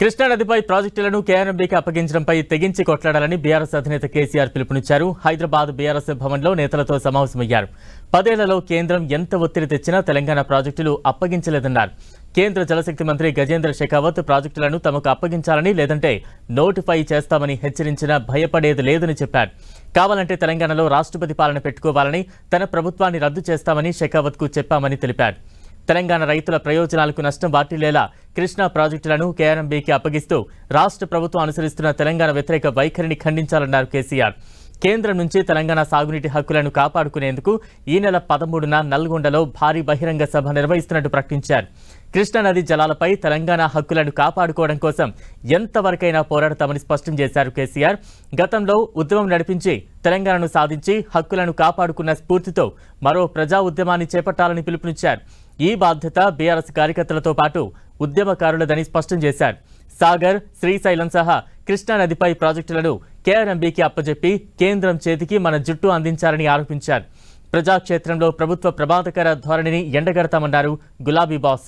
కృష్ణా నదిపై ప్రాజెక్టులను కేఆర్ఎంబీకి అప్పగించడంపై తెగించి కొట్లాడాలని బీఆర్ఎస్ అధినేత కేసీఆర్ పిలుపునిచ్చారు. హైదరాబాద్ బీఆర్ఎస్ భవన్లో నేతలతో సమావేశమయ్యారు. 10 ఏళ్లలో కేంద్రం ఎంత ఒత్తిడి తెచ్చినా తెలంగాణ ప్రాజెక్టులు అప్పగించలేదన్నారు. కేంద్ర జలశక్తి మంత్రి గజేంద్ర షెకావత్ ప్రాజెక్టులను తమకు అప్పగించాలని లేదంటే నోటిఫై చేస్తామని హెచ్చరించినా భయపడేది లేదని చెప్పారు. కావాలంటే తెలంగాణలో రాష్ట్రపతి పాలన పెట్టుకోవాలని, తన ప్రభుత్వాన్ని రద్దు చేస్తామని షెకావత్కు చెప్పామని తెలిపారు. తెలంగాణ రైతుల ప్రయోజనాలకు నష్టం వాటిల్లేలా కృష్ణా ప్రాజెక్టులను కేఆర్ఎంబీకి అప్పగిస్తూ రాష్ట్ర ప్రభుత్వం అనుసరిస్తున్న తెలంగాణ వ్యతిరేక వైఖరిని ఖండించాలన్నారు కేసీఆర్. కేంద్రం నుంచి తెలంగాణ సాగునీటి హక్కులను కాపాడుకునేందుకు ఈ నెల 13న నల్గొండలో భారీ బహిరంగ సభ నిర్వహిస్తున్నట్టు ప్రకటించారు. కృష్ణానది జలాలపై తెలంగాణ హక్కులను కాపాడుకోవడం కోసం ఎంతవరకైనా పోరాడతామని స్పష్టం చేశారు కేసీఆర్. గతంలో ఉద్యమం నడిపించి తెలంగాణను సాధించి హక్కులను కాపాడుకున్న స్ఫూర్తితో మరో ప్రజా ఉద్యమాన్ని చేపట్టాలని పిలుపునిచ్చారు. ఈ బాధ్యత బీఆర్ఎస్ కార్యకర్తలతో పాటు ఉద్యమకారులదని స్పష్టం చేశారు. సాగర్, శ్రీశైలం సహా కృష్ణానదిపై ప్రాజెక్టులను కేఆర్ఎంబీకి అప్పజెప్పి కేంద్రం చేతికి మన జుట్టు అందించాలని ఆరోపించారు. ప్రజాక్షేత్రంలో ప్రభుత్వ ప్రమాదకర ధోరణిని ఎండగడతామన్నారు గులాబీ బాస్.